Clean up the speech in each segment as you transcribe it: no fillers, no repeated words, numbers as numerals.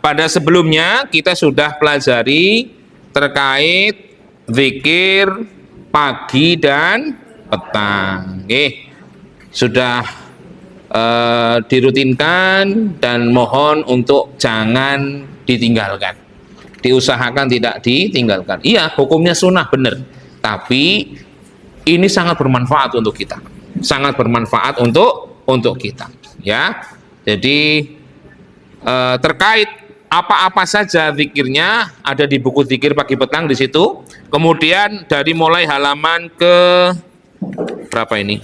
Pada sebelumnya kita sudah pelajari terkait zikir pagi dan petang. Sudah dirutinkan dan mohon untuk jangan ditinggalkan. Diusahakan tidak ditinggalkan. Iya, hukumnya sunnah benar. Tapi ini sangat bermanfaat untuk kita. Sangat bermanfaat untuk kita, ya. Jadi terkait apa-apa saja zikirnya ada di buku zikir pagi petang di situ. Kemudian dari mulai halaman ke berapa ini?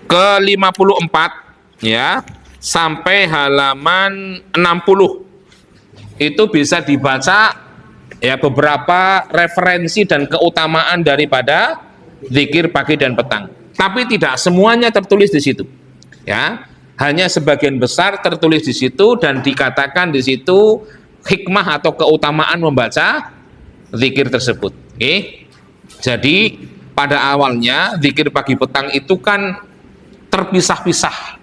Ke 54 ya, sampai halaman 60. Itu bisa dibaca ya beberapa referensi dan keutamaan daripada zikir pagi dan petang. Tapi tidak semuanya tertulis di situ. Ya, hanya sebagian besar tertulis di situ dan dikatakan di situ hikmah atau keutamaan membaca zikir tersebut. Jadi pada awalnya zikir pagi petang itu kan terpisah-pisah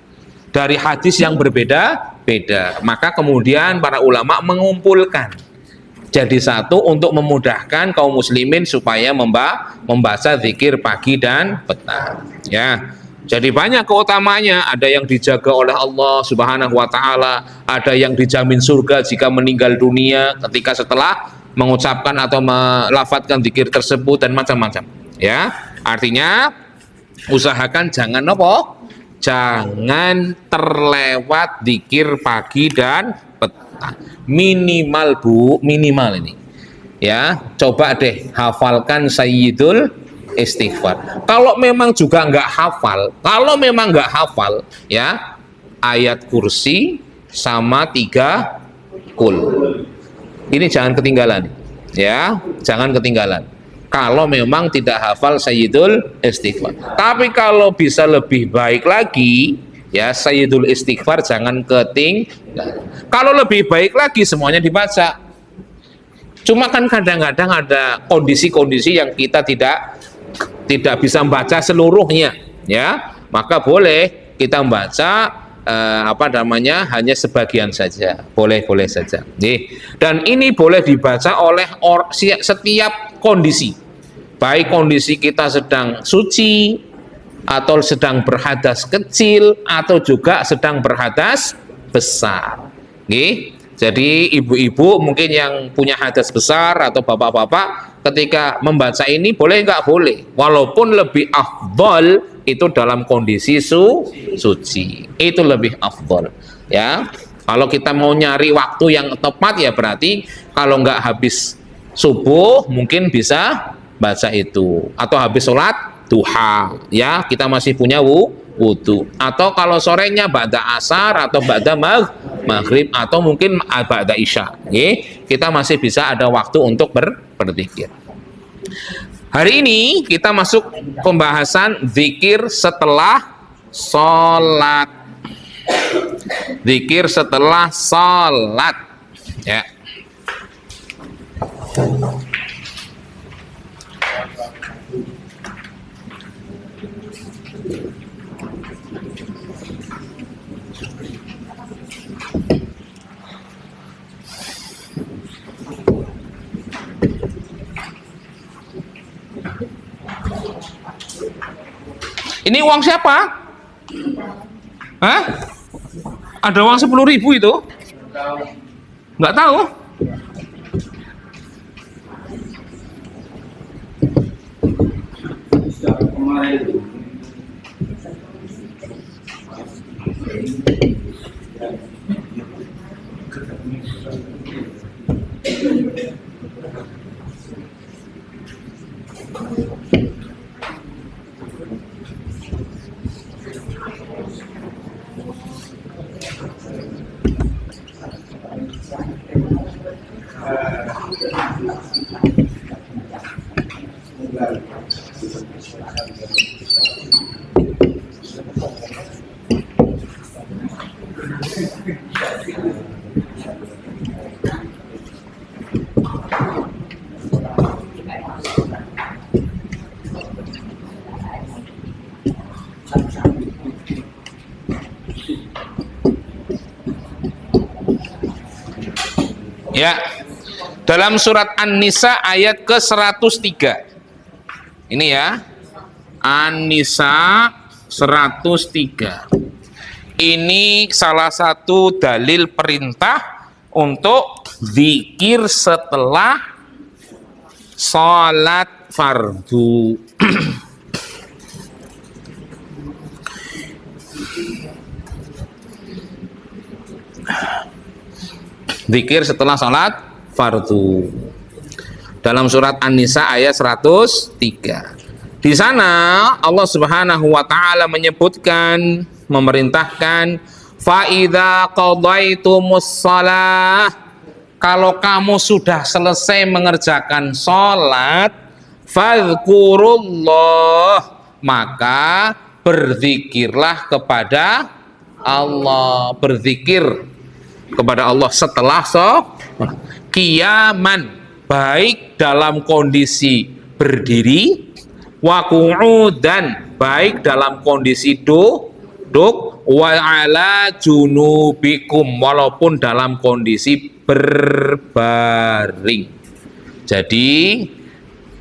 dari hadis yang berbeda-beda. Maka kemudian para ulama mengumpulkan jadi satu untuk memudahkan kaum muslimin supaya membaca zikir pagi dan petang. Ya, jadi banyak keutamaannya. Ada yang dijaga oleh Allah Subhanahu wa taala, ada yang dijamin surga jika meninggal dunia ketika setelah mengucapkan atau melafadzkan zikir tersebut dan macam-macam. Ya, artinya usahakan jangan apa? Jangan terlewat zikir pagi dan petang. Minimal Bu, minimal ini. Ya, coba deh hafalkan Sayyidul Istighfar. Kalau memang juga nggak hafal, ya, ayat kursi sama 3 kul. Ini jangan ketinggalan, ya, jangan ketinggalan. Kalau memang tidak hafal Sayyidul Istighfar. Tapi kalau bisa lebih baik lagi, ya, Sayyidul Istighfar jangan ketinggalan. Kalau lebih baik lagi semuanya dibaca. Cuma kan kadang-kadang ada kondisi-kondisi yang kita tidak bisa membaca seluruhnya, ya. Maka boleh kita membaca hanya sebagian saja, boleh saja. Dan ini boleh dibaca oleh setiap kondisi, baik kondisi kita sedang suci atau sedang berhadas kecil atau juga sedang berhadas besar. Jadi ibu-ibu mungkin yang punya hadas besar atau bapak-bapak ketika membaca ini boleh nggak boleh, walaupun lebih afdol itu dalam kondisi suci, itu lebih afdol, ya. Kalau kita mau nyari waktu yang tepat ya berarti kalau nggak habis subuh mungkin bisa baca itu, atau habis sholat duha, ya, kita masih punya wudu, atau kalau sorenya ba'da asar atau ba'da maghrib atau mungkin ba'da isya, kita masih bisa ada waktu untuk berzikir. Hari ini kita masuk pembahasan zikir setelah sholat. Zikir setelah sholat, ya. Ini uang siapa? Hah? Ada uang 10.000 itu? Nggak tahu? Ya. Dalam surat An-Nisa ayat ke-103. Ini ya. An-Nisa 103. Ini salah satu dalil perintah untuk zikir setelah salat fardu. Zikir setelah salat fardu. Dalam surat An-Nisa ayat 103. Di sana Allah Subhanahu wa taala menyebutkan, memerintahkan, fa idza qadaitumus shalah, kalau kamu sudah selesai mengerjakan salat, fadzkurullah, maka berzikirlah kepada Allah, berzikir kepada Allah setelah salat, qiyaman, baik dalam kondisi berdiri, wa qu'udan, baik dalam kondisi duduk, wa ala junubikum, walaupun dalam kondisi berbaring. Jadi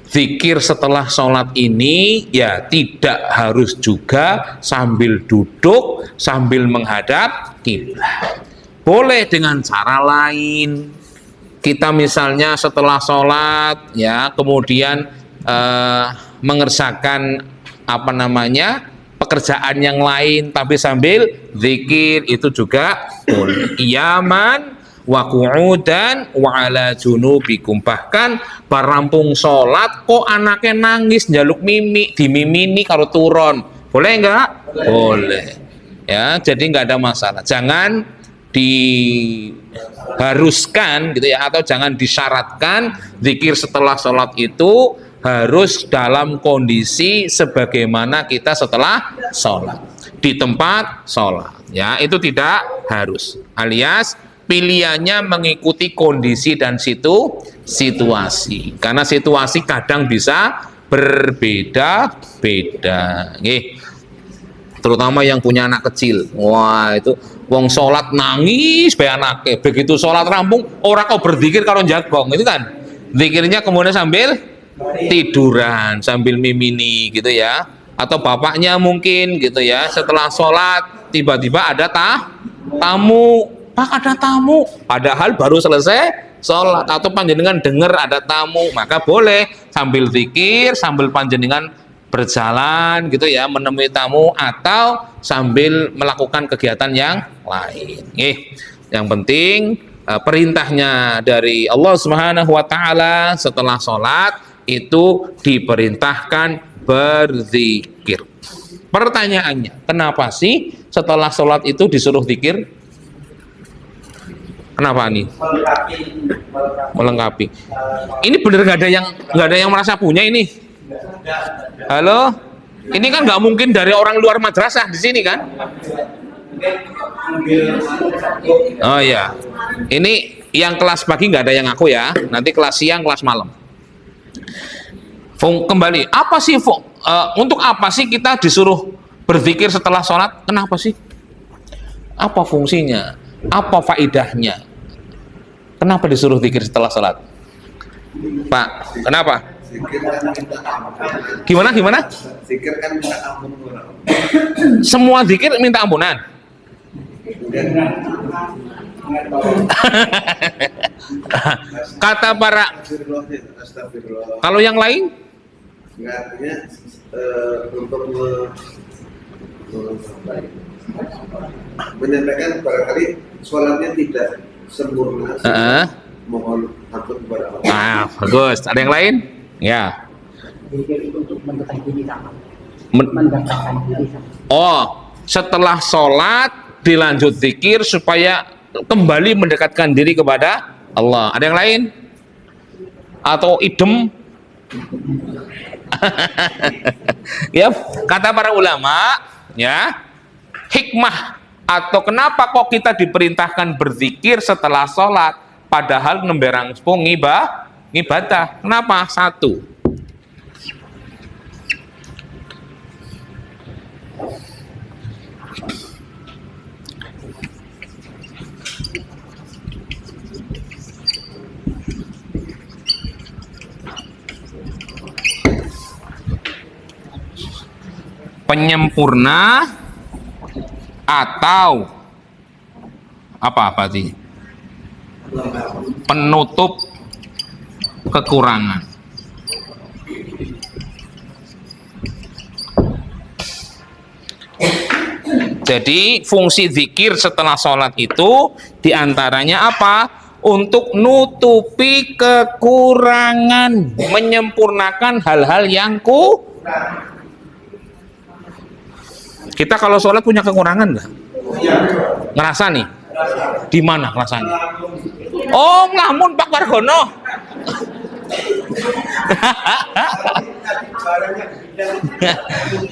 zikir setelah sholat ini ya tidak harus juga sambil duduk, sambil menghadap kiblat. Boleh dengan cara lain. Kita misalnya setelah sholat ya kemudian mengerjakan pekerjaan yang lain tapi sambil zikir, itu juga boleh. Qiyaman wa qu'udan wa ala junubikum. Bahkan barampung sholat kok anaknya nangis njaluk mimi, dimimini karo turun, boleh enggak? Boleh ya, jadi enggak ada masalah. Jangan diharuskan gitu ya, atau jangan disyaratkan zikir setelah sholat itu harus dalam kondisi sebagaimana kita setelah sholat di tempat sholat ya, itu tidak harus, alias pilihannya mengikuti kondisi dan situasi, karena situasi kadang bisa berbeda-beda. Terutama yang punya anak kecil, wah itu wong sholat nangis bae anake, begitu sholat rampung ora kok berzikir karo jagong, itu kan zikirnya kemudian sambil tiduran, sambil mimini gitu ya. Atau bapaknya mungkin gitu ya, setelah sholat tiba-tiba ada tamu, Pak ada tamu, padahal baru selesai sholat, atau panjenengan dengar ada tamu, maka boleh sambil zikir, sambil panjenengan berjalan gitu ya, menemui tamu, atau sambil melakukan kegiatan yang lain. Yang penting perintahnya dari Allah Subhanahu wa taala setelah sholat itu diperintahkan berzikir. Pertanyaannya, kenapa sih setelah sholat itu disuruh zikir? Kenapa nih? Melengkapi. Ini bener nggak ada yang merasa punya ini? Halo, ini kan nggak mungkin dari orang luar madrasah di sini kan? Oh ya, ini yang kelas pagi nggak ada yang ngaku ya. Nanti kelas siang, kelas malam. Kembali, apa sih untuk apa sih kita disuruh berzikir setelah sholat? Kenapa sih? Apa fungsinya? Apa faidahnya? Kenapa disuruh zikir setelah sholat? Pak, kenapa? Gimana? Zikir kan minta ampun. Semua zikir minta ampunan. Kata para, kalau yang lain? Artinya untuk menyampaikan barangkali sholatnya tidak sempurna. Mohon ampun kepada Allah. Bagus. Ada yang lain? Ya. Zikir itu untuk mendekatkan diri sama. Mendekatkan diri sama. Oh, setelah sholat dilanjut zikir supaya kembali mendekatkan diri kepada Allah. Ada yang lain? Atau idem? Ya, kata para ulama, ya, hikmah atau kenapa kok kita diperintahkan berzikir setelah sholat padahal nemberang sepung ibadah. Kenapa? Satu, penyempurna atau apa berarti? Penutup kekurangan. Jadi fungsi zikir setelah sholat itu diantaranya apa? Untuk nutupi kekurangan, menyempurnakan hal-hal yang Kita kalau sholat punya kekurangan nggak? Ngerasa nih? Di mana rasanya? Oh, ngelamun Pak Margono.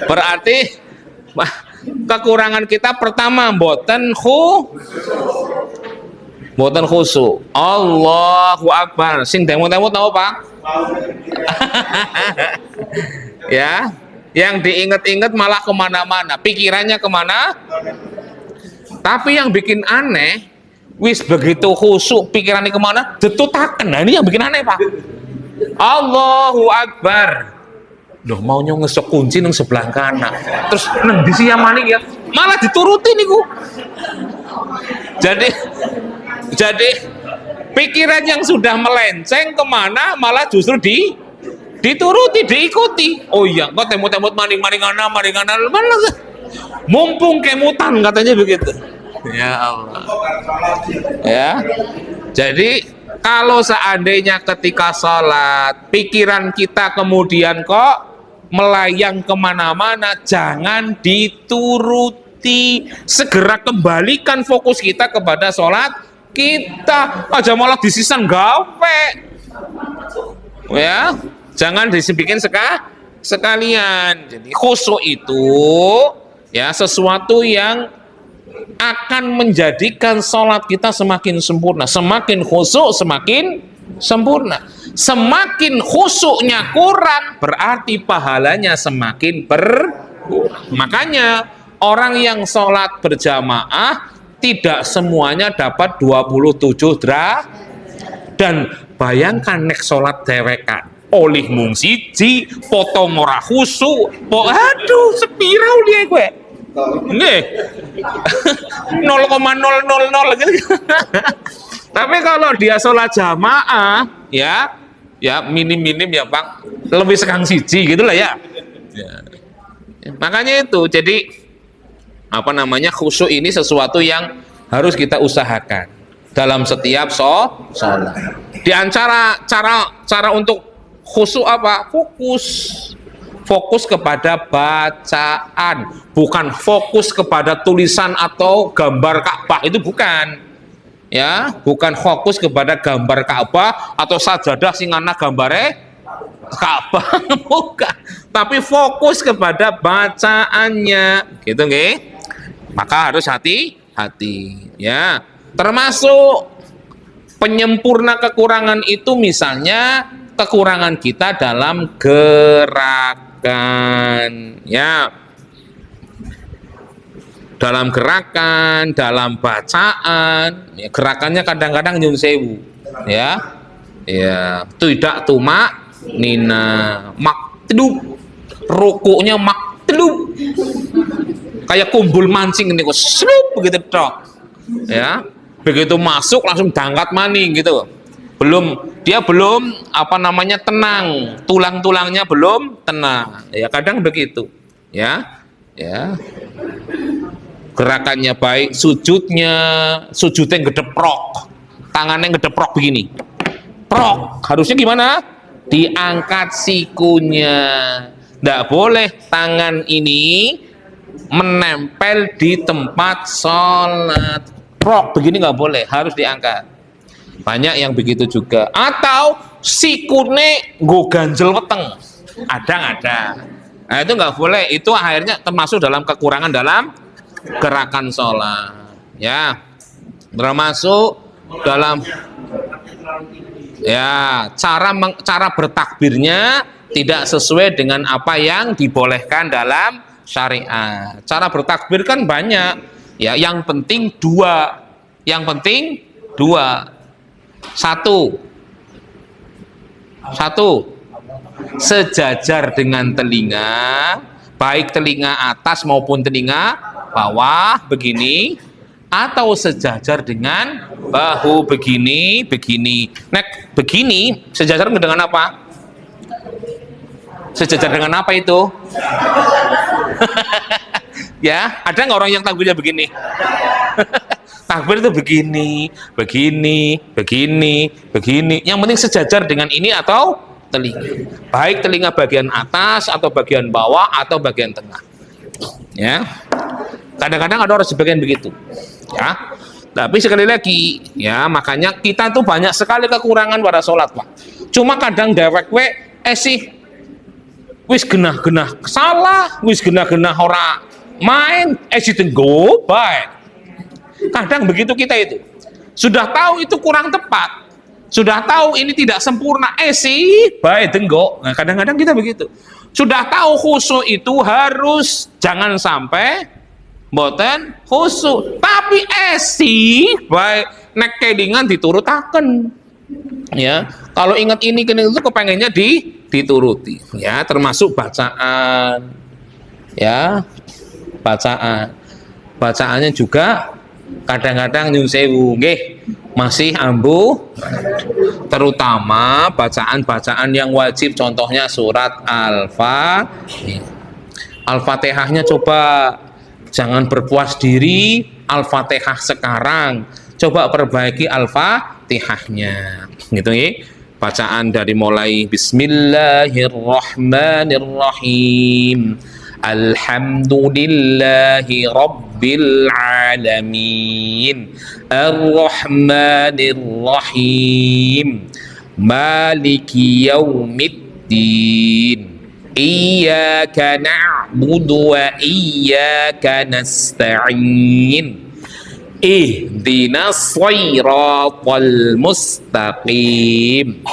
Berarti kekurangan kita pertama mboten khusyuk. Allahu Akbar. Sing demut-demut tahu Pak? Ya, yang diinget-inget malah kemana-mana, pikirannya kemana? Tapi yang bikin aneh, wis begitu khusyuk pikirannya kemana? Detutaken. Nah ini yang bikin aneh Pak. Allahu Akbar. Loh maunya ngesok kunci nang sebelah kanan. Terus nang di siang maning ya, malah dituruti niku. Jadi pikiran yang sudah melenceng kemana malah justru dituruti, diikuti. Oh iya, kok temut-temut maring-maringana malah mumpung kemutan katanya begitu. Ya Allah. Ya. Jadi kalau seandainya ketika sholat pikiran kita kemudian kok melayang kemana-mana, jangan dituruti, segera kembalikan fokus kita kepada sholat kita. Aja malah disisan gawe. Ya, jangan dibikin sekalian. Jadi khusyuk itu ya sesuatu yang akan menjadikan sholat kita semakin sempurna. Semakin khusyuk semakin sempurna. Semakin khusyuknya kurang berarti pahalanya semakin berkurang. Makanya orang yang sholat berjamaah tidak semuanya dapat 27 derajat. Dan bayangkan nek sholat dewekan oleh mung siji potong ora khusyuk, aduh sepirau dia gue. Nggih. 0,000 gitu. Tapi kalau dia sholat jamaah ya minim ya Pak, lebih sekang siji gitulah ya. Makanya itu, jadi khusyuk ini sesuatu yang harus kita usahakan dalam setiap sholat. Di antara cara untuk khusyuk apa? Fokus kepada bacaan, bukan fokus kepada tulisan atau gambar Ka'bah, itu bukan. Ya, bukan fokus kepada gambar Ka'bah atau sajadah sing ana gambare Ka'bah, bukan. Tapi fokus kepada bacaannya, gitu nggih. Maka harus hati-hati, ya. Termasuk penyempurna kekurangan itu misalnya kekurangan kita dalam gerakan, ya, dalam gerakan, dalam bacaan, ya, gerakannya kadang-kadang nyun sewu, ya, tidak tumak nina maktub, rukuknya maktub, kayak kumbul mancing ini kok, slup begitu tok, ya, begitu masuk langsung dangkat maning gitu. Dia belum tenang, tulang-tulangnya belum tenang, ya kadang begitu, ya gerakannya baik, sujudnya ngedeprok, tangannya ngedeprok begini, prok, harusnya gimana? Diangkat sikunya, nggak boleh tangan ini menempel di tempat sholat, prok begini nggak boleh, harus diangkat. Banyak yang begitu juga. Atau sikune nggo ganjel weteng. Ada. Nah, itu nggak boleh. Itu akhirnya termasuk dalam kekurangan dalam gerakan sholat. Ya. Termasuk dalam cara bertakbirnya tidak sesuai dengan apa yang dibolehkan dalam syariat. Cara bertakbir kan banyak. Ya, yang penting dua. Satu, sejajar dengan telinga, baik telinga atas maupun telinga bawah begini, atau sejajar dengan bahu begini, begini. Nek begini sejajar dengan apa? Sejajar dengan apa itu? Ya, ada nggak orang yang takbirnya begini? Takbir itu begini, begini, begini, begini. Yang penting sejajar dengan ini atau telinga. Baik telinga bagian atas atau bagian bawah atau bagian tengah. Ya. Kadang-kadang ada orang sebagian begitu. Ya. Tapi sekali lagi, ya makanya kita tuh banyak sekali kekurangan pada sholat, Pak. Cuma kadang dewek we sih wis genah-genah salah, wis genah-genah ora main tenggo baik. Kadang begitu kita itu. Sudah tahu itu kurang tepat. Sudah tahu ini tidak sempurna, sih baik tenggo. Nah, kadang-kadang kita begitu. Sudah tahu khusyuk itu harus jangan sampai mboten khusyuk. Tapi sih baik nek kelingan diturutaken. Ya, kalau ingat ini itu kepengennya dituruti. Ya, termasuk bacaan. Ya, bacaan. Bacaannya juga kadang-kadang nyun sewu nggih masih ambu, terutama bacaan-bacaan yang wajib, contohnya surat Al-Fatihahnya coba jangan berpuas diri Al-Fatihah sekarang, coba perbaiki Al-Fatihahnya gitu ya. Bacaan dari mulai Bismillahirrahmanirrahim, Alhamdulillahi Rabbil Alamin, Ar-Rahmanir-Rahim, Maliki Yaumiddin, Iyyaka na'budu wa iyyaka nasta'in, Ihdinas Shiratal Mustaqim,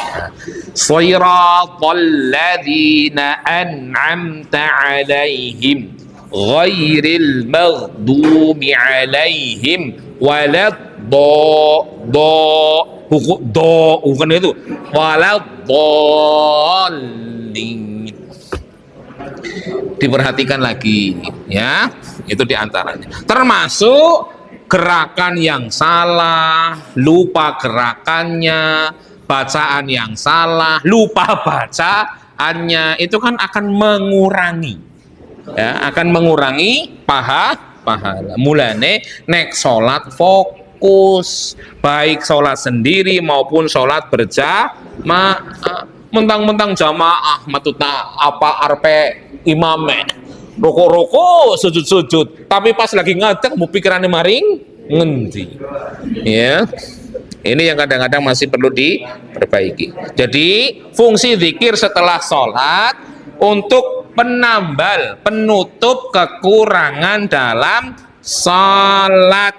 Shiratal ladzina an'amta 'alaihim ghairil maghdubi 'alaihim waladdallin. Diperhatikan lagi ya, itu diantaranya. Termasuk gerakan yang salah, lupa gerakannya, bacaan yang salah, lupa bacaannya, itu kan akan mengurangi, ya, akan mengurangi pahala. Mulane nek sholat fokus, baik sholat sendiri maupun sholat berjamaah. Mentang-mentang jamaah matutna apa arpe imame roko-roko sujud-sujud, tapi pas lagi ngadeg mau pikirannya maring ngendi. Ya, ini yang kadang-kadang masih perlu diperbaiki. Jadi fungsi zikir setelah sholat untuk penambal, penutup kekurangan dalam sholat.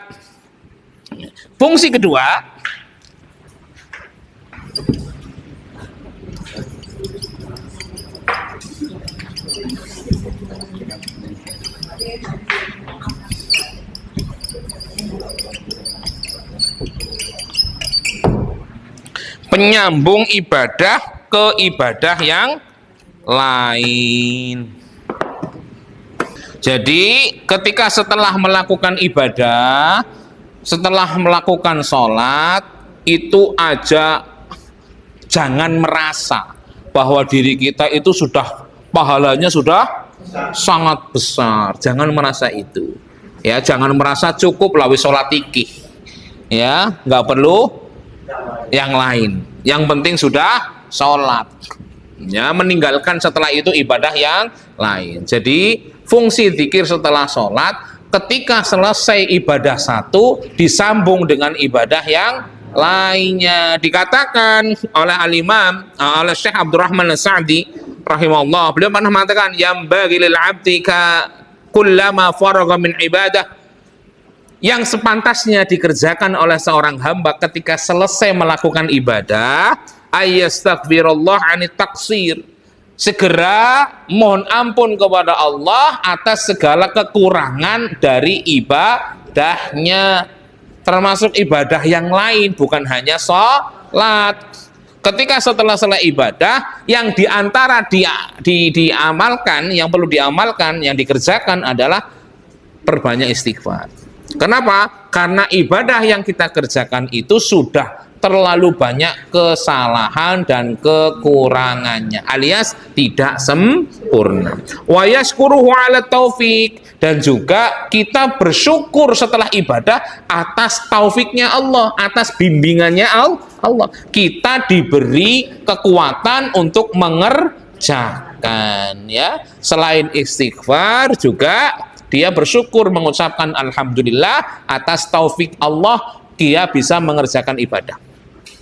Fungsi kedua, penyambung ibadah ke ibadah yang lain. Jadi ketika setelah melakukan ibadah, setelah melakukan sholat, itu aja jangan merasa bahwa diri kita itu sudah pahalanya sudah sangat besar. Jangan merasa itu. Ya, jangan merasa cukup lawi sholat iki. Ya, nggak perlu yang lain. Yang penting sudah sholat. Ya, meninggalkan setelah itu ibadah yang lain. Jadi fungsi zikir setelah sholat, ketika selesai ibadah satu disambung dengan ibadah yang lainnya. Dikatakan oleh al-Imam oleh Syekh Abdurrahman As-Sa'di rahimahullah, beliau pernah mengatakan yang bagi lil abdi ka kullama faragha min ibadah, yang sepantasnya dikerjakan oleh seorang hamba ketika selesai melakukan ibadah, ayastaghfirullah anit taksir, segera mohon ampun kepada Allah atas segala kekurangan dari ibadahnya, termasuk ibadah yang lain, bukan hanya sholat. Ketika setelah selesai ibadah, yang diantara diamalkan, yang perlu diamalkan, yang dikerjakan adalah perbanyak istighfar. Kenapa? Karena ibadah yang kita kerjakan itu sudah terlalu banyak kesalahan dan kekurangannya, alias tidak sempurna. Wa yashkuruhu ala taufik, dan juga kita bersyukur setelah ibadah atas taufiknya Allah, atas bimbingannya Allah. Kita diberi kekuatan untuk mengerjakan, ya. Selain istighfar juga dia bersyukur, mengucapkan alhamdulillah atas taufik Allah, dia bisa mengerjakan ibadah.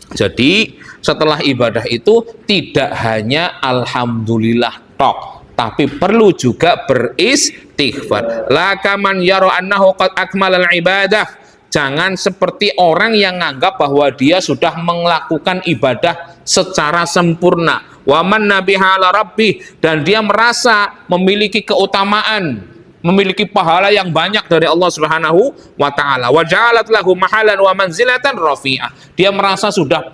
Jadi setelah ibadah itu tidak hanya alhamdulillah tok, tapi perlu juga beristighfar. La kaman yara annahu qad akmalal ibadah. Jangan seperti orang yang menganggap bahwa dia sudah melakukan ibadah secara sempurna. Wa man nabiha ala rabbih, dan dia merasa memiliki keutamaan, memiliki pahala yang banyak dari Allah Subhanahu wa taala. Wa ja'alat lahu mahalan wa manzilatan rafi'ah. Dia merasa sudah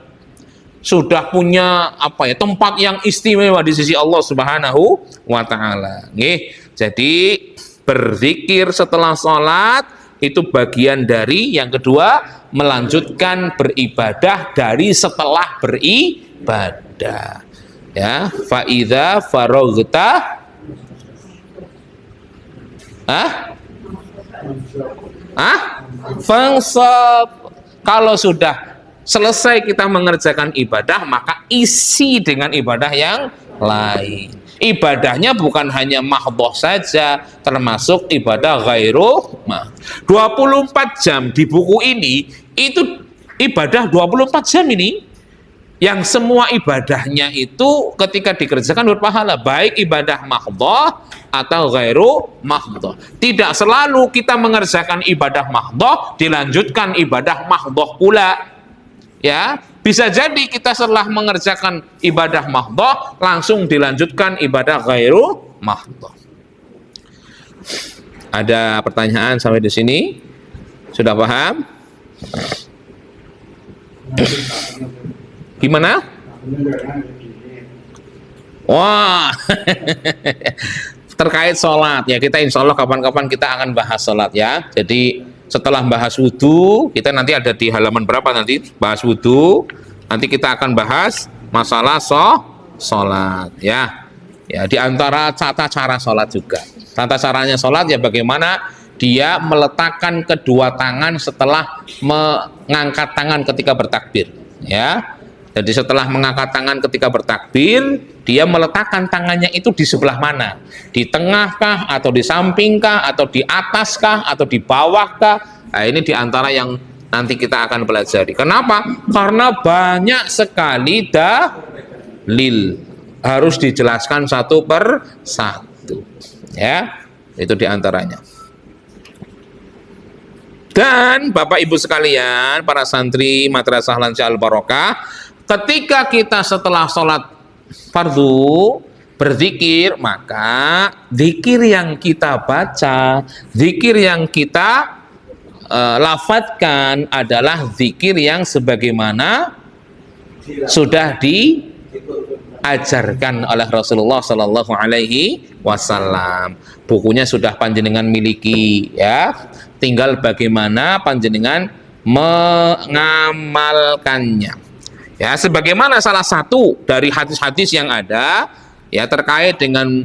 punya tempat yang istimewa di sisi Allah Subhanahu wa taala. Nggih. Jadi berzikir setelah salat itu bagian dari yang kedua, melanjutkan beribadah dari setelah beribadah. Ya, fa idza faraghta fansab. Kalau sudah selesai kita mengerjakan ibadah, maka isi dengan ibadah yang lain. Ibadahnya bukan hanya mahdhah saja, termasuk ibadah ghairu mah. 24 jam di buku ini itu ibadah 24 jam ini, yang semua ibadahnya itu ketika dikerjakan berpahala, baik ibadah mahdhah atau ghairu mahdhah. Tidak selalu kita mengerjakan ibadah mahdhah dilanjutkan ibadah mahdhah pula. Ya, bisa jadi kita setelah mengerjakan ibadah mahdhah langsung dilanjutkan ibadah ghairu mahdhah. Ada pertanyaan sampai di sini? Sudah paham? Gimana? Wah, terkait sholat ya, kita insya Allah kapan-kapan kita akan bahas sholat ya. Jadi setelah bahas wudhu, kita nanti ada di halaman berapa nanti bahas wudhu, nanti kita akan bahas masalah sholat ya. Ya, di antara tata cara sholat juga. Tata caranya sholat ya bagaimana dia meletakkan kedua tangan setelah mengangkat tangan ketika bertakbir ya. Jadi setelah mengangkat tangan ketika bertakbir, dia meletakkan tangannya itu di sebelah mana? Di tengahkah, atau di sampingkah, atau di ataskah, atau di bawahkah? Nah, ini diantara yang nanti kita akan pelajari. Kenapa? Karena banyak sekali dalil, harus dijelaskan satu per satu. Ya, itu diantaranya. Dan Bapak Ibu sekalian, para santri Madrasah Lansia Al Barokah, ketika kita setelah sholat fardu berzikir, maka zikir yang kita baca, zikir yang kita lafadzkan adalah zikir yang sebagaimana sudah diajarkan oleh Rasulullah Shallallahu Alaihi Wasallam. Bukunya sudah panjenengan miliki ya, tinggal bagaimana panjenengan mengamalkannya. Ya, sebagaimana salah satu dari hadis-hadis yang ada ya terkait dengan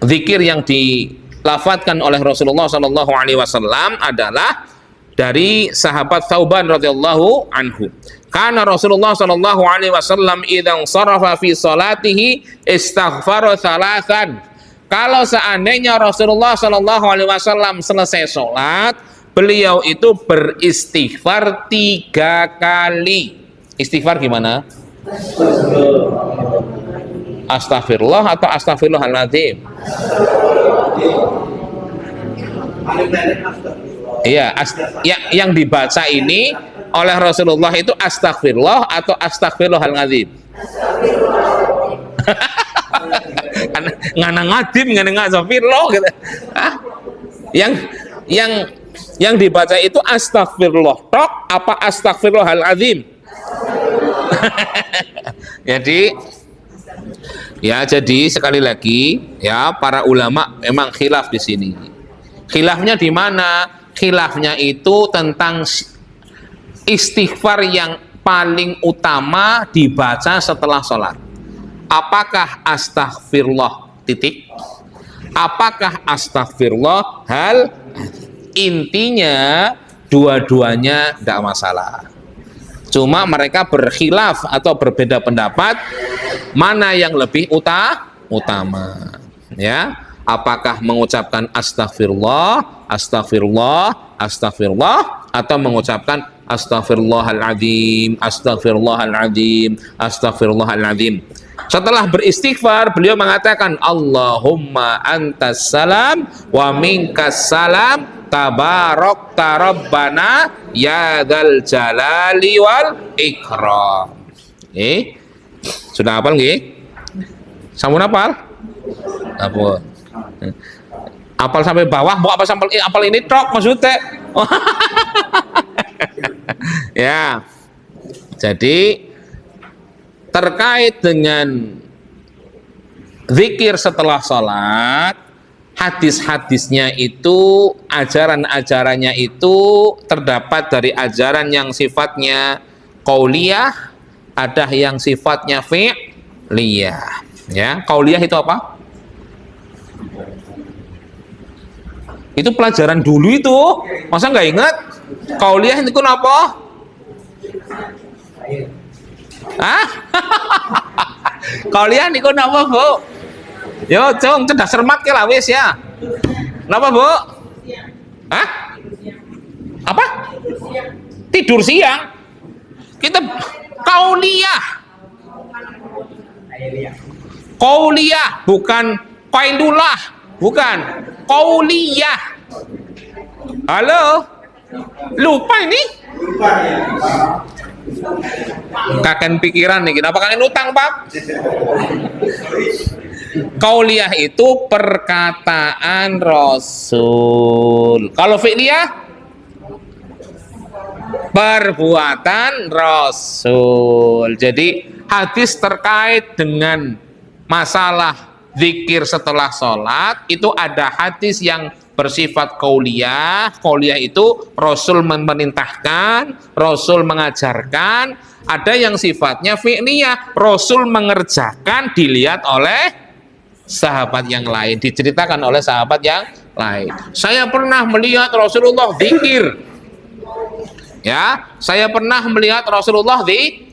zikir yang dilafadzkan oleh Rasulullah Shallallahu Alaihi Wasallam adalah dari sahabat Thauban radhiyallahu anhu. Karena Rasulullah Shallallahu Alaihi Wasallam idang sarafa fi salatihi istaghfara thalathan. Kalau seandainya Rasulullah Shallallahu Alaihi Wasallam selesai sholat, beliau itu beristighfar 3 kali. Istighfar gimana? Astagfirullah atau astagfirullahaladzim? Iya, yang dibaca ini oleh Rasulullah itu astagfirullah atau astagfirullahaladzim? Ngana ngadim, ngana ngastagfirullah gitu. Yang dibaca itu astagfirullah tok apa astagfirullahaladzim? Jadi sekali lagi ya, para ulama memang khilaf di sini. Khilafnya di mana? Khilafnya itu tentang istighfar yang paling utama dibaca setelah sholat. Apakah astaghfirullah titik? Apakah astaghfirullah hal? Intinya dua-duanya tidak masalah. Cuma mereka berkhilaf atau berbeda pendapat mana yang lebih utama. Ya, apakah mengucapkan astaghfirullah, astaghfirullah, astaghfirullah, atau mengucapkan astaghfirullahaladzim, astaghfirullahaladzim, astaghfirullahaladzim. Setelah beristighfar, beliau mengatakan Allahumma antas salam wa minkas salam tabarakta rabbana ya dzal jalali wal ikram. Sudah hafal nggih? Sampun hafal? Hafal. Hafal sampai bawah, mau apa sampai hafal ini tok maksudnya? Ya. Jadi terkait dengan zikir setelah sholat, hadis-hadisnya itu, ajaran-ajarannya itu terdapat dari ajaran yang sifatnya qauliyah, ada yang sifatnya fi'liyah. Ya, qauliyah itu apa? Itu pelajaran dulu itu, masa nggak ingat? Qauliyah itu apa? Hah? Qauliyah niku napa, Bu? Yo, cung cedak cermat ke lah wis ya. Napa, Bu? Hah? Apa? Tidur siang. Kita qauliyah. Qauliyah bukan qailulah, bukan. Qauliyah. Halo? Lupa ini? Kakek pikiran nih, kenapa kakek utang, Pak? Qauliyah itu perkataan Rasul. Kalau fi'liyah perbuatan Rasul. Jadi hadis terkait dengan masalah zikir setelah sholat itu ada hadis yang bersifat qauliyah. Qauliyah itu Rasul memerintahkan, Rasul mengajarkan. Ada yang sifatnya fi'liyah, Rasul mengerjakan, dilihat oleh sahabat yang lain, diceritakan oleh sahabat yang lain. Saya pernah melihat Rasulullah zikir. Ya, saya pernah melihat Rasulullah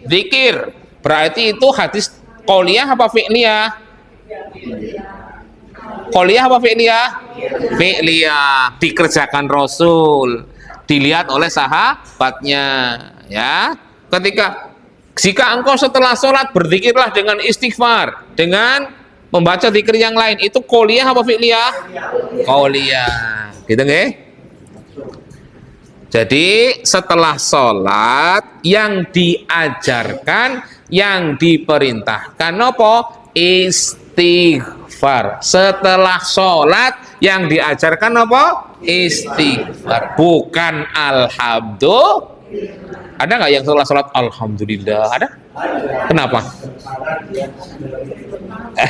zikir. Berarti itu hadis qauliyah apa fi'liyah? Qauliyah apa fi'liyah? Fi'liyah, dikerjakan Rasul, dilihat oleh sahabatnya. Ya, jika engkau setelah sholat berzikirlah dengan istighfar, dengan membaca zikir yang lain, itu qauliyah apa fi'liyah? Qauliyah. Gitu nggih? Jadi setelah sholat yang diajarkan, yang diperintahkan apa? Istighfar. Setelah sholat yang diajarkan apa? Istighfar. Bukan alhamdulillah. Ada nggak yang setelah sholat alhamdulillah? Ada? Kenapa?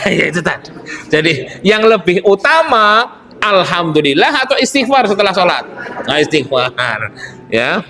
Ya itu tadi. Jadi yang lebih utama alhamdulillah atau istighfar setelah sholat? Nah, istighfar. Ya.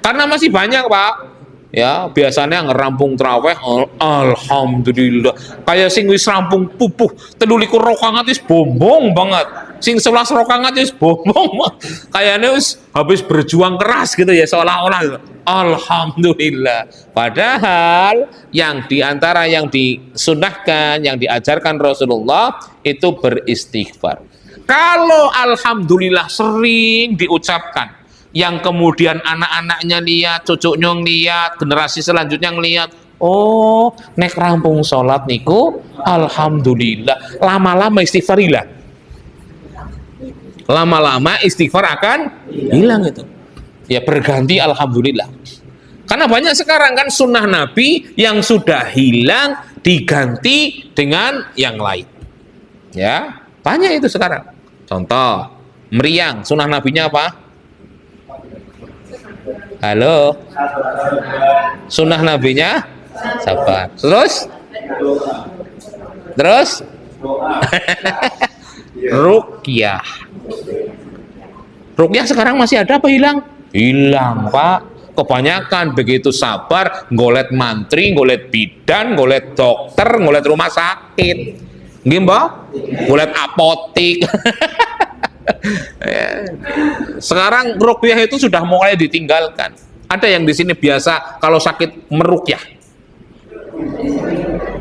Karena masih banyak, Pak. Ya, biasanya ngerampung traweh alhamdulillah. Kayak sing wis rampung pupuh 23 rakaat wis bombong banget. Sing 11 rakaat wis bombong. Kayaknya wis habis berjuang keras gitu ya, seolah-olah gitu. Alhamdulillah. Padahal yang diantara yang disunahkan, yang diajarkan Rasulullah itu beristighfar. Kalau alhamdulillah sering diucapkan, yang kemudian anak-anaknya lihat, cucunya lihat, generasi selanjutnya ngelihat, oh, nek rampung sholat niku, alhamdulillah. Lama-lama istighfar hilang. Lama-lama istighfar akan hilang itu. Ya berganti alhamdulillah. Karena banyak sekarang kan sunnah Nabi yang sudah hilang diganti dengan yang lain. Ya, banyak itu sekarang. Contoh, meriang, sunnah Nabinya apa? Halo. Sunnah nabinya sabar. Terus? Ruqyah. Ruqyah sekarang masih ada apa hilang? Hilang, Pak. Kebanyakan begitu sabar, golet mantri, golet bidan, golet dokter, golet rumah sakit. Nggih, Mbak? Golet apotik. Sekarang ruqyah itu sudah mulai ditinggalkan. Ada yang di sini biasa kalau sakit meruqyah.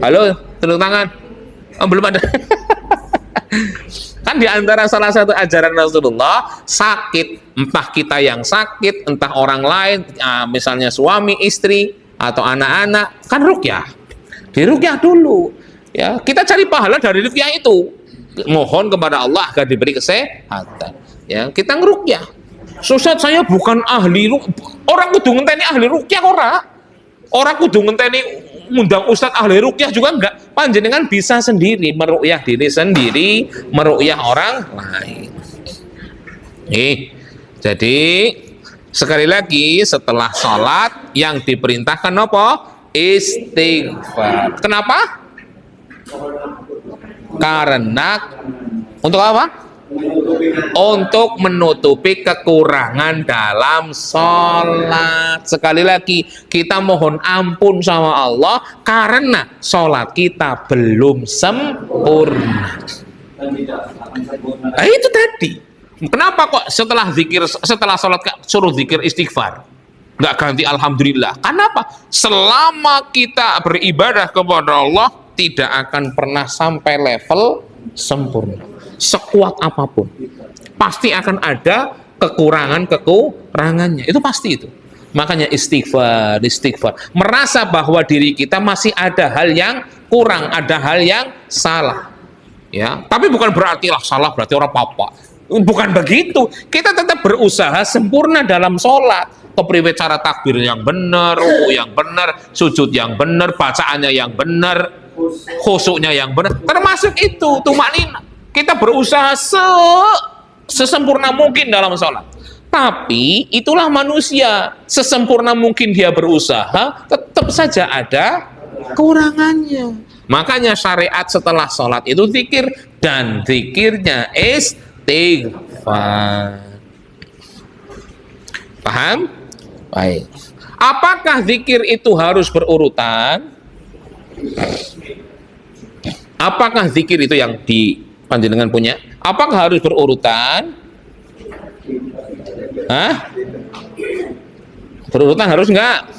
Halo, tepuk tangan. Oh, belum ada. Kan di antara salah satu ajaran Rasulullah, sakit, entah kita yang sakit, entah orang lain, misalnya suami, istri, atau anak-anak, kan ruqyah. Diruqyah dulu. Ya, kita cari pahala dari ruqyah itu. Mohon kepada Allah agar diberi kesehatan. Ya, kita ngeruqyah. Ustaz, saya bukan ahli orang kudu ngenteni ahli ruqyah ora. Orang kudu ngenteni ngundang ustaz ahli ruqyah juga enggak. Panjenengan bisa sendiri meruqyah diri sendiri, meruqyah orang lain. Jadi sekali lagi setelah sholat yang diperintahkan apa? Istighfar. Kenapa? Karena untuk apa? Untuk menutupi kekurangan dalam sholat. Sekali lagi kita mohon ampun sama Allah karena sholat kita belum sempurna. Itu tadi. Kenapa kok setelah sholat suruh zikir istighfar? Nggak ganti alhamdulillah. Kenapa? Selama kita beribadah kepada Allah tidak akan pernah sampai level sempurna. Sekuat apapun pasti akan ada kekurangannya, itu pasti itu. Makanya istighfar, merasa bahwa diri kita masih ada hal yang kurang, ada hal yang salah, ya. Tapi bukan berarti lah salah berarti orang apa-apa, bukan begitu. Kita tetap berusaha sempurna dalam sholat. Kepriwe cara takbir yang benar, ruku yang benar, sujud yang benar, bacaannya yang benar, khusyuknya yang benar, termasuk itu tumanina. Kita berusaha sesempurna mungkin dalam sholat. Tapi itulah manusia. Sesempurna mungkin dia berusaha, tetap saja ada kekurangannya. Makanya syariat setelah sholat itu zikir. Dan zikirnya istighfar. Paham? Baik. Apakah zikir itu harus berurutan? Apakah zikir itu yang panjenengan punya? Apakah harus berurutan? Hah? Berurutan harus enggak?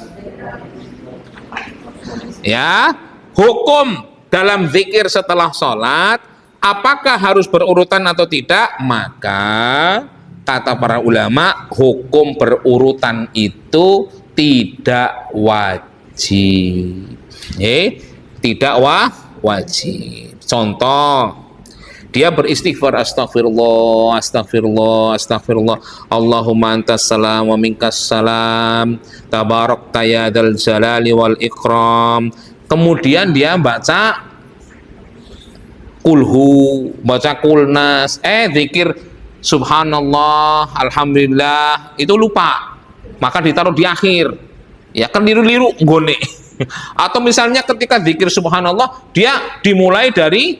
Ya, hukum dalam zikir setelah sholat, apakah harus berurutan atau tidak? Maka kata para ulama, hukum berurutan itu tidak wajib. Tidak wajib. Contoh, dia beristighfar, astagfirullah, Allahumma antas salam wa minkas salam, tabarakta ya dzal jalali wal ikram. Kemudian dia baca kulhu, baca kulnas, zikir subhanallah, alhamdulillah, itu lupa, maka ditaruh di akhir. Ya kan liru-liru gone. Atau misalnya ketika zikir subhanallah, dia dimulai dari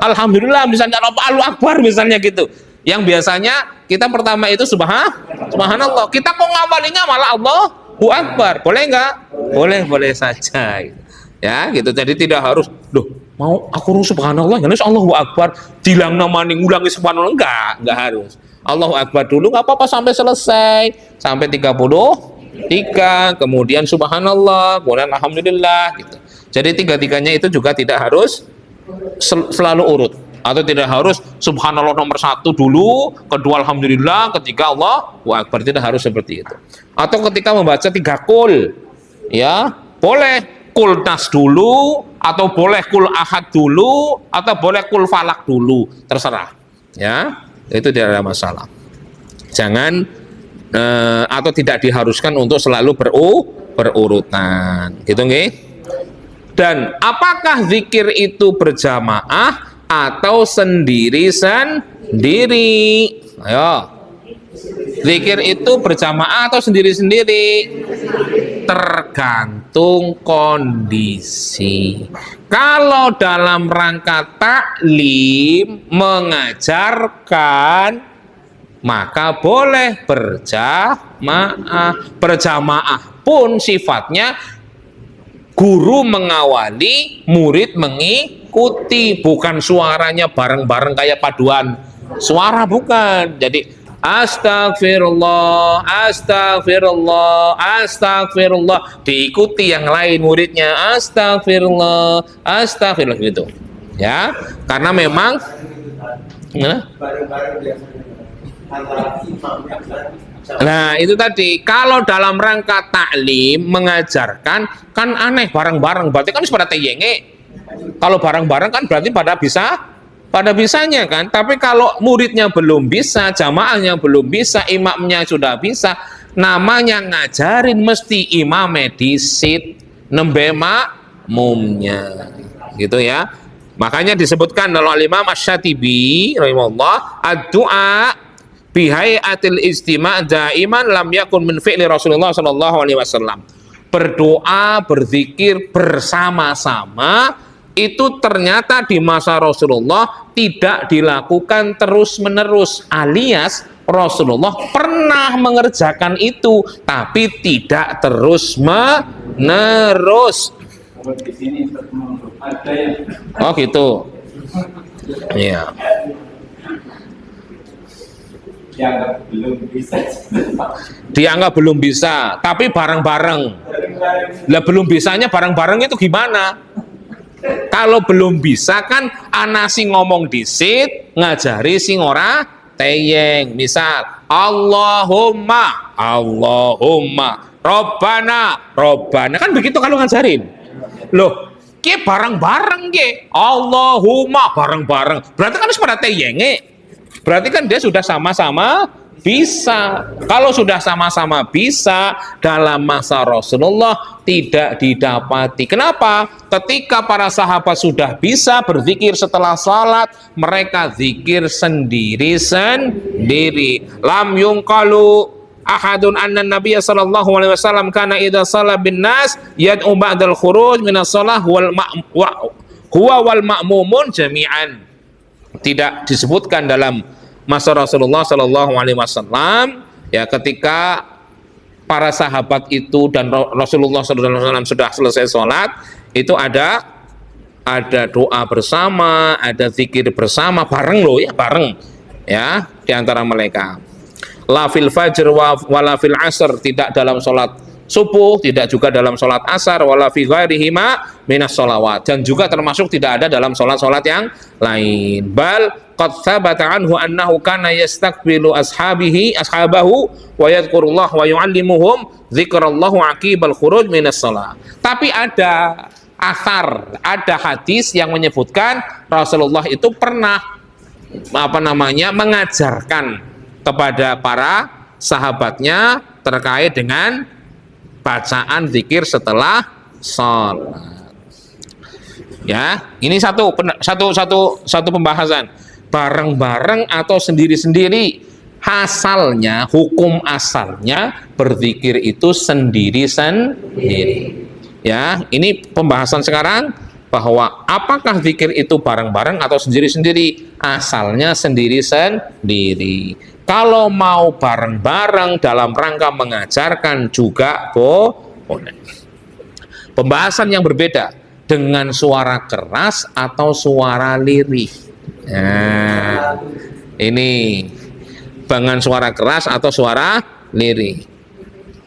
alhamdulillah, misalnya Allahu Akbar misalnya gitu. Yang biasanya kita pertama itu subhanallah, kita kok ngawalinya malah Allahu Akbar. Boleh enggak? Boleh saja. Ya, gitu. Jadi tidak harus, mau aku subhanallah, harus Allahu Akbar, dilang namanya ngulangi subhanallah, enggak harus. Allahu Akbar dulu enggak apa-apa sampai selesai, sampai 33, kemudian subhanallah, kemudian alhamdulillah gitu. Jadi tiga-tiganya itu juga tidak harus selalu urut, atau tidak harus subhanallah nomor 1 dulu, kedua alhamdulillah, ketiga Allahu Akbar, tidak harus seperti itu. Atau ketika membaca 3 kul, ya boleh kul nas dulu, atau boleh kul ahad dulu, atau boleh kul falak dulu, terserah, ya, itu tidak ada masalah. Jangan atau tidak diharuskan untuk selalu berurutan, gitu nggih. Dan apakah zikir itu berjamaah atau sendiri-sendiri? Ayo, Zikir itu berjamaah atau sendiri-sendiri? Tergantung kondisi. Kalau dalam rangka taklim, mengajarkan, maka boleh berjamaah. Berjamaah pun sifatnya guru mengawali, murid mengikuti, bukan suaranya bareng-bareng kayak paduan suara, bukan. Jadi astagfirullah, astagfirullah, astagfirullah, diikuti yang lain muridnya, astagfirullah, astagfirullah, gitu ya. Karena memang nah itu tadi, kalau dalam rangka taklim mengajarkan kan aneh bareng-bareng, berarti kan pada teyenge. Kalau bareng-bareng kan berarti pada bisanya kan. Tapi kalau muridnya belum bisa, jamaahnya belum bisa, imamnya sudah bisa, namanya ngajarin mesti imam disit nembe makmumnya, gitu ya. Makanya disebutkan oleh Imam Asy-Syatibi rahimahullah, ad-du'a bihai'atil istima' daiman lam yakun min fi'li Rasulullah sallallahu alaihi wasallam. Berdoa, berzikir bersama-sama itu ternyata di masa Rasulullah tidak dilakukan terus-menerus, alias Rasulullah pernah mengerjakan itu tapi tidak terus-menerus. Oh gitu. Iya. Dianggap belum bisa, tapi bareng-bareng. Lah belum bisanya bareng-bareng itu gimana? Kalau belum bisa kan ana sing ngomong disit, ngajari sing ora teyeng. Misal Allahumma, Allahumma, Robbana, Robbana, kan begitu kalau ngajarin. Loh, ki bareng-bareng ki. Allahumma bareng-bareng. Berarti kan pada teyenge. Berarti kan dia sudah sama-sama bisa. Kalau sudah sama-sama bisa dalam masa Rasulullah tidak didapati. Kenapa? Ketika para sahabat sudah bisa berzikir setelah salat, mereka zikir sendiri-sendiri. Lam yungqalu ahadun anna nabiyya sallallahu alaihi wasallam kana idza shalla bin nas yad'u ba'dal khuruj minas shalah huwa wal ma'mumun jami'an. Tidak disebutkan dalam masa Rasulullah sallallahu alaihi wasallam ya, ketika para sahabat itu dan Rasulullah sallallahu alaihi wasallam sudah selesai sholat, itu ada doa bersama, ada zikir bersama, bareng loh ya, bareng ya di antara mereka. La fil fajr wala fil asr, tidak dalam sholat subuh, tidak juga dalam sholat asar, wala fi ghairihima minas sholawat, dan juga termasuk tidak ada dalam sholat-sholat yang lain. Bal qad thabata anhu annahu kana yastaqbilu ashabahu wa yadhkurullah wa yu'allimuhum dzikrallahu aqibal khuruj minas shalah. Tapi ada asar, ada hadis yang menyebutkan Rasulullah itu pernah mengajarkan kepada para sahabatnya terkait dengan bacaan zikir setelah sholat. Ya, ini satu pembahasan, bareng-bareng atau sendiri-sendiri. Asalnya, hukum asalnya berzikir itu sendiri-sendiri. Ya, ini pembahasan sekarang bahwa apakah zikir itu bareng-bareng atau sendiri-sendiri? Asalnya sendiri-sendiri. Kalau mau bareng-bareng dalam rangka mengajarkan juga boleh. Pembahasan yang berbeda dengan suara keras atau suara lirih. Nah, ini dengan suara keras atau suara lirih.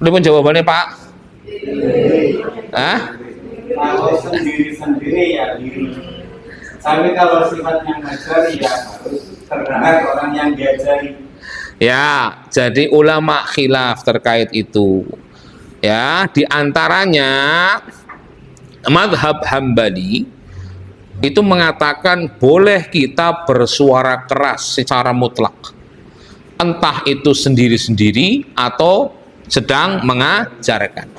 Udah jawabannya Pak? Kalau sendiri-sendiri ya lirih. Tapi kalau sifatnya ngajari ya harus terdengar orang yang diajari. Ya, jadi ulama khilaf terkait itu. Ya, di antaranya mazhab Hambali itu mengatakan boleh kita bersuara keras secara mutlak. Entah itu sendiri-sendiri atau sedang mengajarkan.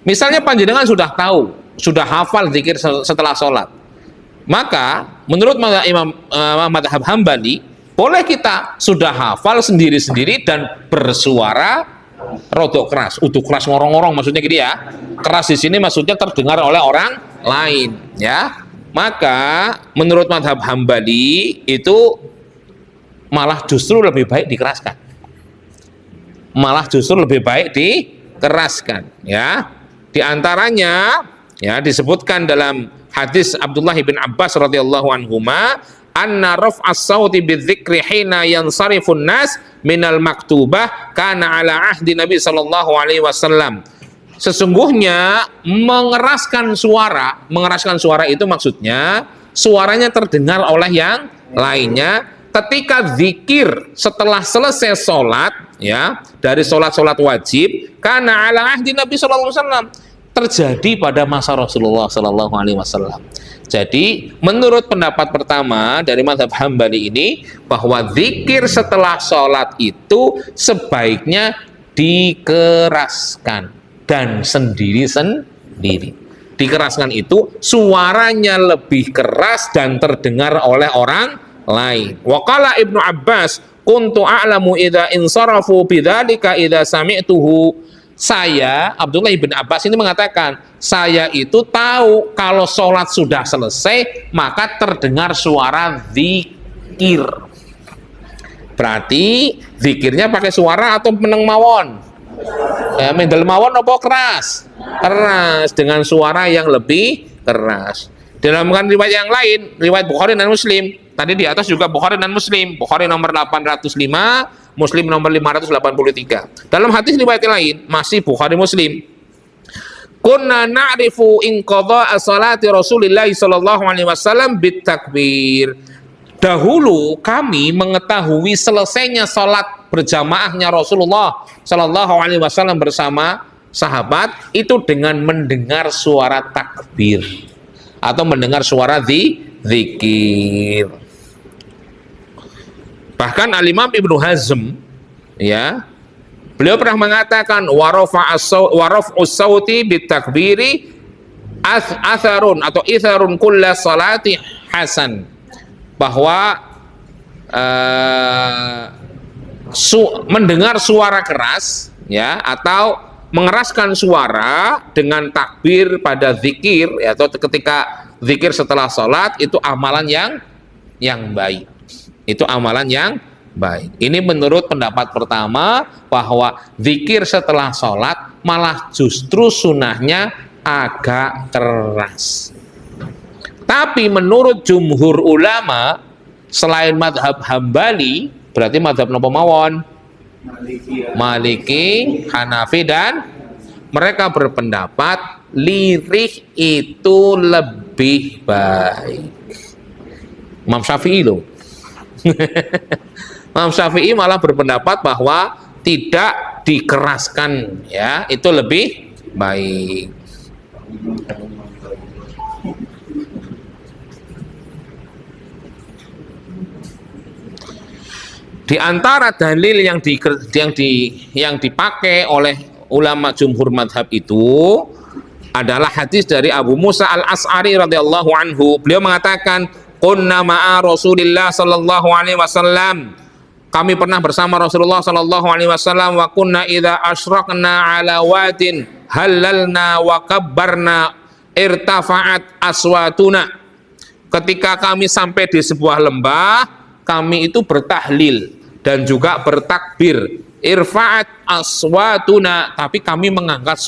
Misalnya panjenengan sudah tahu, sudah hafal zikir setelah sholat. Maka menurut mazhab Hambali Boleh kita sudah hafal sendiri-sendiri dan bersuara rodok keras, utuh keras ngorong-ngorong maksudnya gitu ya. Keras di sini maksudnya terdengar oleh orang lain ya. Maka menurut mazhab Hambali itu malah justru lebih baik dikeraskan. Malah justru lebih baik dikeraskan ya. Di antaranya ya disebutkan dalam hadis Abdullah bin Abbas radhiyallahu anhuma, anna raf'as sauti bidzikri hina yansarifun nas minal maktubah kana ala ahdi Nabi sallallahu alaihi wasallam. Sesungguhnya mengeraskan suara itu maksudnya suaranya terdengar oleh yang lainnya ketika zikir setelah selesai sholat ya, dari sholat wajib, karena ala ahdi Nabi sallallahu alaihi wasallam, terjadi pada masa Rasulullah sallallahu alaihi wasallam. Jadi menurut pendapat pertama dari mazhab Hambali ini, bahwa zikir setelah sholat itu sebaiknya dikeraskan dan sendiri-sendiri. Dikeraskan itu suaranya lebih keras dan terdengar oleh orang lain. Waqala Ibnu Abbas, kuntu a'lamu idza insarafu bidzalika idza sami'tuhu. Saya, Abdullah bin Abbas ini mengatakan, saya itu tahu kalau sholat sudah selesai maka terdengar suara zikir. Berarti zikirnya pakai suara atau meneng mawon? Mendel mawon apa keras? Keras, dengan suara yang lebih keras. Dalam riwayat yang lain, riwayat Bukhari dan Muslim, tadi di atas juga Bukhari dan Muslim, Bukhari nomor 805, Muslim nomor 583. Dalam hadis riwayat lain, masih Bukhari Muslim, kunna na'rifu in qadha'a salati Rasulillah sallallahu alaihi wasallam bitakbir. Dahulu kami mengetahui selesainya salat berjamaahnya Rasulullah sallallahu alaihi wasallam bersama sahabat itu dengan mendengar suara takbir atau mendengar suara zikir. Bahkan Al-Imam Ibnu Hazm ya, beliau pernah mengatakan waraf'us sauti bitakbiri atharun atau itharun kulla salati hasan, bahwa mendengar suara keras ya, atau mengeraskan suara dengan takbir pada zikir ya, atau ketika zikir setelah sholat itu amalan yang baik. Itu amalan yang baik. Ini menurut pendapat pertama, bahwa zikir setelah sholat malah justru sunnahnya agak keras. Tapi menurut jumhur ulama selain madhab Hambali, berarti madhab napa mawon? Maliki, Hanafi, dan mereka berpendapat lirih itu lebih baik. Imam Syafi'i loh. Imam Syafi'i malah berpendapat bahwa tidak dikeraskan ya, itu lebih baik. Di antara dalil yang dipakai oleh ulama jumhur madhab itu adalah hadis dari Abu Musa al-As'ari radhiyallahu anhu. Beliau mengatakan, kunna ma'a Rasulillah sallallahu alaihi wasallam. Kami pernah bersama Rasulullah sallallahu alaihi wasallam, wa kunna idza asyraqna ala wadin halalna wa kabbarna irtafa'at aswatuna. Ketika kami sampai di sebuah lembah, kami itu bertahlil dan juga bertakbir, irfa'at aswatuna, tapi kami mengangkat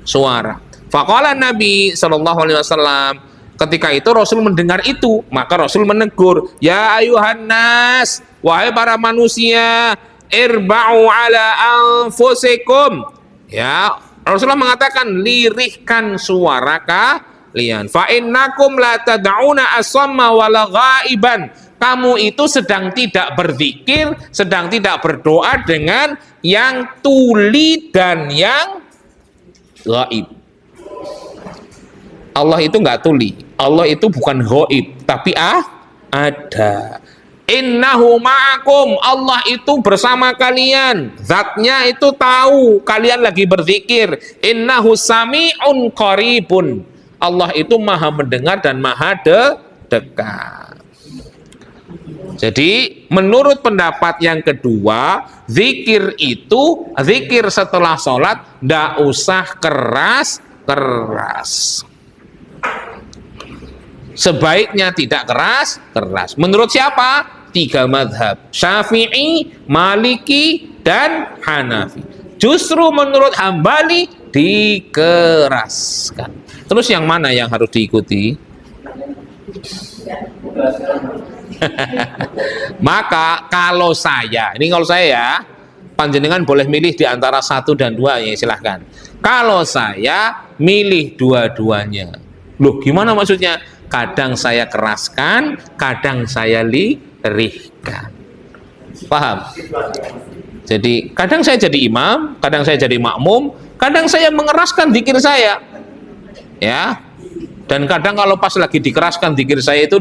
suara. Faqala Nabi sallallahu alaihi wasallam, ketika itu Rasul mendengar itu, maka Rasul menegur, ya ayuhan nas, wahai para manusia, irba'u ala anfusikum. Ya, Rasulullah mengatakan, lirihkan suara kalian. Fa innakum la tad'una asamma wala ghaiban. Kamu itu sedang tidak berzikir, sedang tidak berdoa dengan yang tuli dan yang gaib. Allah itu nggak tuli, Allah itu bukan gaib, tapi ada. Innahu ma'akum, Allah itu bersama kalian, zatnya itu tahu kalian lagi berzikir. Innahu sami'un qaribun, Allah itu maha mendengar dan maha dekat. Jadi menurut pendapat yang kedua, zikir itu, zikir setelah sholat ndak usah keras-keras. Sebaiknya tidak keras-keras. Menurut siapa? 3 madhab, Syafi'i, Maliki, dan Hanafi. Justru menurut Hambali dikeraskan. Terus yang mana yang harus diikuti? Maka kalau saya, ini kalau saya ya, panjenengan boleh milih di antara 1 dan 2 ya, silahkan. Kalau saya milih dua-duanya. Loh, gimana maksudnya? Kadang saya keraskan, kadang saya lirihkan. Paham? Jadi kadang saya jadi imam, kadang saya jadi makmum, kadang saya mengeraskan zikir saya. Ya. Dan kadang kalau pas lagi dikeraskan zikir saya itu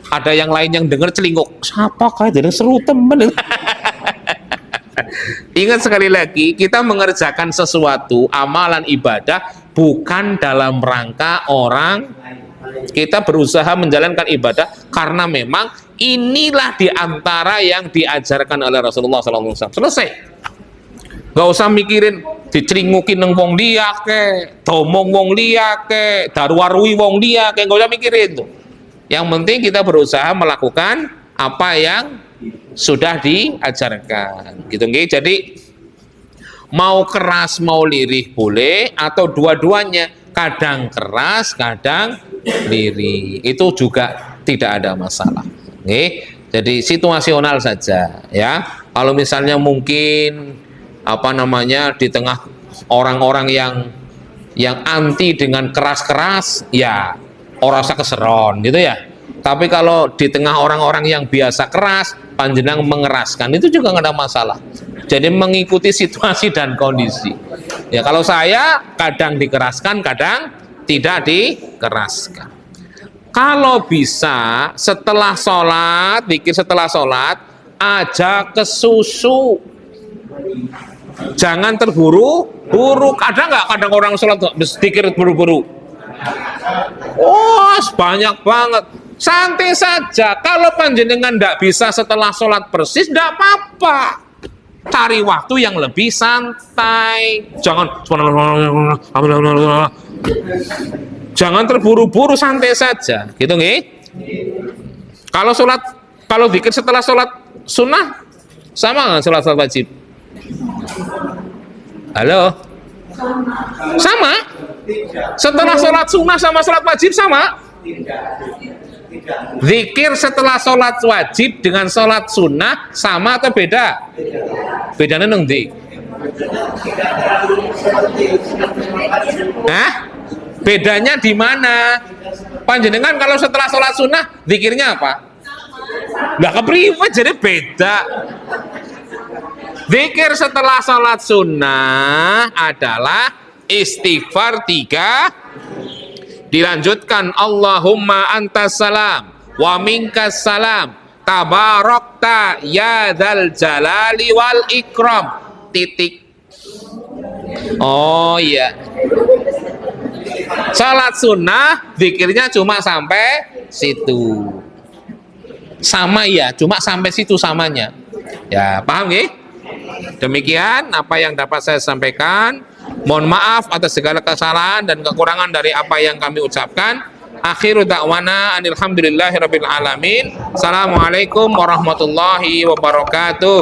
ada yang lain yang dengar celinguk, siapa kayak jadi seru temen. Ingat sekali lagi, kita mengerjakan sesuatu amalan ibadah bukan dalam rangka orang. Kita berusaha menjalankan ibadah karena memang inilah diantara yang diajarkan oleh Rasulullah SAW. Selesai. Gak usah mikirin dicelingukin neng wong liya ke, domong wong liya ke, darwarui wong liya ke, gak usah mikirin tuh. Yang penting kita berusaha melakukan apa yang sudah diajarkan. Gitu nggih. Jadi mau keras mau lirih boleh atau dua-duanya, kadang keras, kadang lirih. Itu juga tidak ada masalah. Nggih. Jadi situasional saja ya. Kalau misalnya mungkin di tengah orang-orang yang anti dengan keras-keras, ya orang rasa keseron gitu ya. Tapi kalau di tengah orang-orang yang biasa keras, panjenengan mengeraskan, itu juga nggak ada masalah. Jadi mengikuti situasi dan kondisi. Ya kalau saya kadang dikeraskan, kadang tidak dikeraskan. Kalau bisa setelah sholat, zikir setelah sholat, aja ke susu. Jangan terburu-buru. Kadang orang sholat zikir buru-buru. Oh, banyak banget. Santai saja. Kalau panjenengan tidak bisa setelah sholat persis, tidak apa-apa. Cari waktu yang lebih santai. Jangan terburu-buru, santai saja. Gitu nggih? Kalau zikir setelah sholat sunnah sama nggak sholat wajib? Halo? Sama? Setelah sholat sunnah sama sholat wajib sama? Zikir setelah sholat wajib dengan sholat sunnah sama atau beda? Bedanya neng di? Bedanya di mana? Panjenengan kalau setelah sholat sunnah zikirnya apa? Nggak kepriwe, jadi beda. Zikir setelah sholat sunnah adalah istighfar 3, dilanjutkan Allahumma antas salam wa minkas salam tabarakta ya dzal jalali wal ikram, titik. Oh iya, sholat sunnah zikirnya cuma sampai situ. Sama ya, cuma sampai situ samanya. Ya, paham nggih? Demikian apa yang dapat saya sampaikan. Mohon maaf atas segala kesalahan dan kekurangan dari apa yang kami ucapkan. Akhiru da'wana alhamdulillahirabbil alamin. Assalamualaikum warahmatullahi wabarakatuh.